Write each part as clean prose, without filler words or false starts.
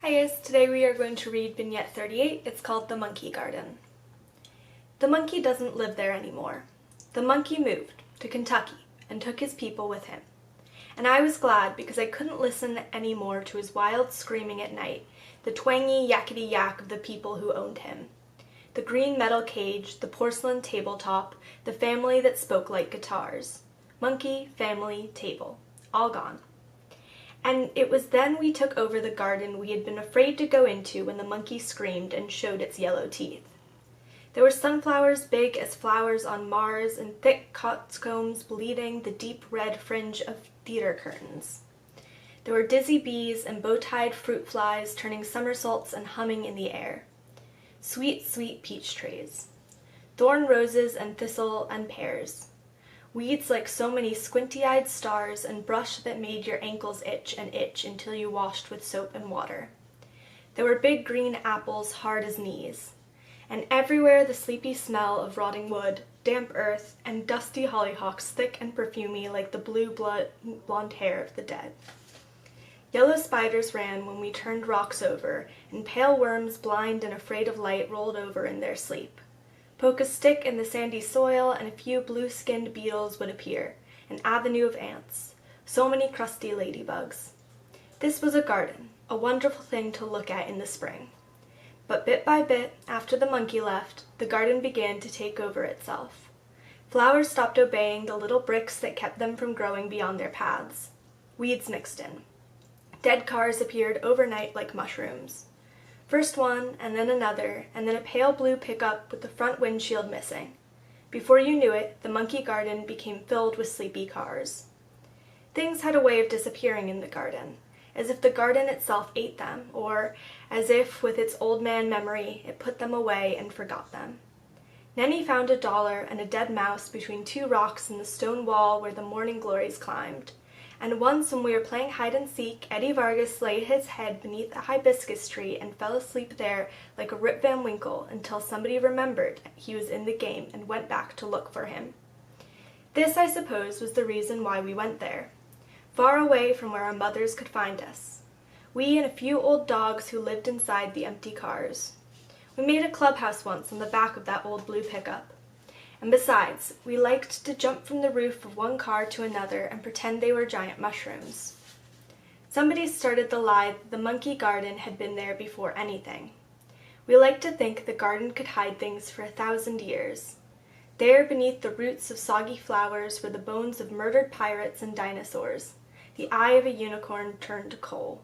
Hi guys, today we are going to read Vignette 38. It's called The Monkey Garden. The monkey doesn't live there anymore. The monkey moved to Kentucky and took his people with him. And I was glad because I couldn't listen anymore to his wild screaming at night, the twangy yakety-yak of the people who owned him. The green metal cage, the porcelain tabletop, the family that spoke like guitars. Monkey, family, table. All gone. And it was then we took over the garden we had been afraid to go into when the monkey screamed and showed its yellow teeth. There were sunflowers big as flowers on Mars and thick coxcombs bleeding the deep red fringe of theater curtains. There were dizzy bees and bow-tied fruit flies turning somersaults and humming in the air. Sweet, sweet peach trees. Thorn roses and thistle and pears. Weeds like so many squinty-eyed stars and brush that made your ankles itch and itch until you washed with soap and water. There were big green apples hard as knees, and everywhere the sleepy smell of rotting wood, damp earth, and dusty hollyhocks thick and perfumey like the blue blonde hair of the dead. Yellow spiders ran when we turned rocks over, and pale worms blind and afraid of light rolled over in their sleep. Poke a stick in the sandy soil and a few blue-skinned beetles would appear, an avenue of ants, so many crusty ladybugs. This was a garden, a wonderful thing to look at in the spring. But bit by bit, after the monkey left, the garden began to take over itself. Flowers stopped obeying the little bricks that kept them from growing beyond their paths. Weeds mixed in. Dead cars appeared overnight like mushrooms. First one, and then another, and then a pale blue pickup with the front windshield missing. Before you knew it, the monkey garden became filled with sleepy cars. Things had a way of disappearing in the garden, as if the garden itself ate them, or as if, with its old man memory, it put them away and forgot them. Nenny found $1 and a dead mouse between two rocks in the stone wall where the morning glories climbed. And once when we were playing hide-and-seek, Eddie Vargas laid his head beneath a hibiscus tree and fell asleep there like a Rip Van Winkle until somebody remembered he was in the game and went back to look for him. This, I suppose, was the reason why we went there, far away from where our mothers could find us. We and a few old dogs who lived inside the empty cars. We made a clubhouse once on the back of that old blue pickup. And besides, we liked to jump from the roof of one car to another and pretend they were giant mushrooms. Somebody started the lie that the monkey garden had been there before anything. We liked to think the garden could hide things for 1,000 years. There, beneath the roots of soggy flowers, were the bones of murdered pirates and dinosaurs, the eye of a unicorn turned to coal.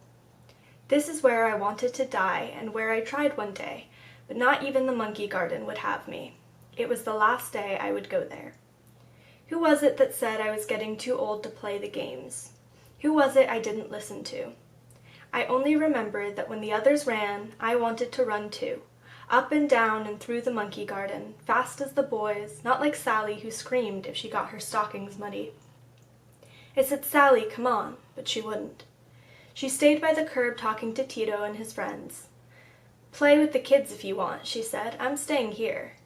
This is where I wanted to die and where I tried one day, but not even the monkey garden would have me. It was the last day I would go there. Who was it that said I was getting too old to play the games? Who was it I didn't listen to? I only remembered that when the others ran, I wanted to run too, up and down and through the monkey garden, fast as the boys, not like Sally who screamed if she got her stockings muddy. I said, "Sally, come on," but she wouldn't. She stayed by the curb talking to Tito and his friends. "Play with the kids if you want," she said. "I'm staying here."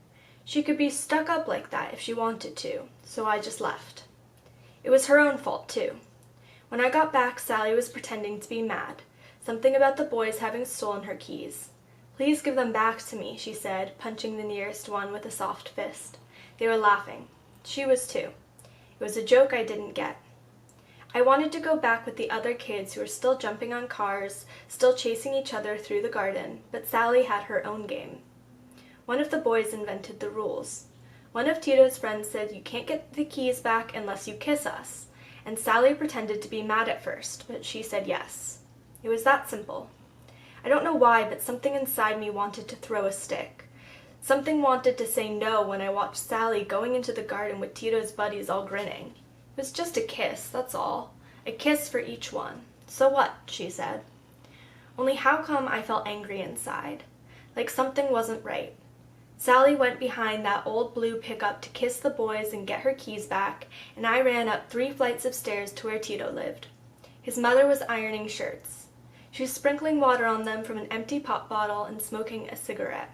She could be stuck up like that if she wanted to, so I just left. It was her own fault, too. When I got back, Sally was pretending to be mad, something about the boys having stolen her keys. "Please give them back to me," she said, punching the nearest one with a soft fist. They were laughing. She was too. It was a joke I didn't get. I wanted to go back with the other kids who were still jumping on cars, still chasing each other through the garden, but Sally had her own game. One of the boys invented the rules. One of Tito's friends said, "You can't get the keys back unless you kiss us," and Sally pretended to be mad at first, but she said yes. It was that simple. I don't know why, but something inside me wanted to throw a stick. Something wanted to say no when I watched Sally going into the garden with Tito's buddies all grinning. It was just a kiss, that's all. A kiss for each one. So what, she said. Only how come I felt angry inside? Like something wasn't right. Sally went behind that old blue pickup to kiss the boys and get her keys back, and I ran up 3 flights of stairs to where Tito lived. His mother was ironing shirts. She was sprinkling water on them from an empty pop bottle and smoking a cigarette.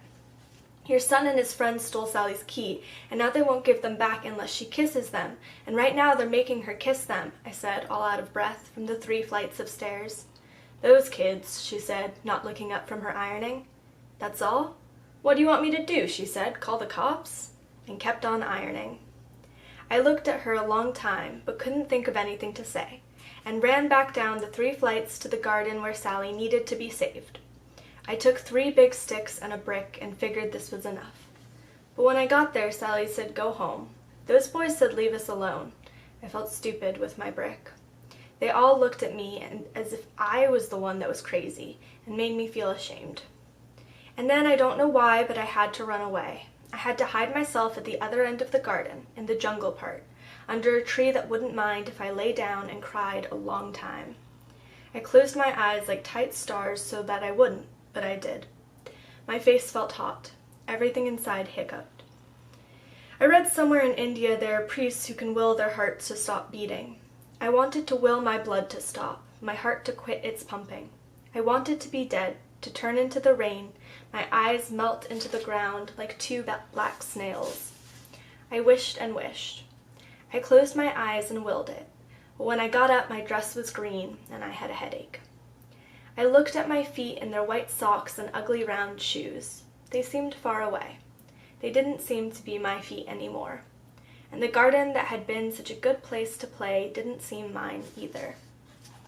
"Your son and his friends stole Sally's key, and now they won't give them back unless she kisses them, and right now they're making her kiss them," I said, all out of breath, from the 3 flights of stairs. "Those kids," she said, not looking up from her ironing. "That's all? What do you want me to do?" she said. "Call the cops?" And kept on ironing. I looked at her a long time, but couldn't think of anything to say, and ran back down the 3 flights to the garden where Sally needed to be saved. I took 3 big sticks and a brick and figured this was enough. But when I got there, Sally said, "Go home." Those boys said, "Leave us alone." I felt stupid with my brick. They all looked at me as if I was the one that was crazy, and made me feel ashamed. And then, I don't know why, but I had to run away. I had to hide myself at the other end of the garden, in the jungle part, under a tree that wouldn't mind if I lay down and cried a long time. I closed my eyes like tight stars so that I wouldn't, but I did. My face felt hot. Everything inside hiccuped. I read somewhere in India there are priests who can will their hearts to stop beating. I wanted to will my blood to stop, my heart to quit its pumping. I wanted to be dead, to turn into the rain, my eyes melt into the ground like 2 black snails. I wished and wished. I closed my eyes and willed it, but when I got up my dress was green and I had a headache. I looked at my feet in their white socks and ugly round shoes. They seemed far away. They didn't seem to be my feet anymore. And the garden that had been such a good place to play didn't seem mine either.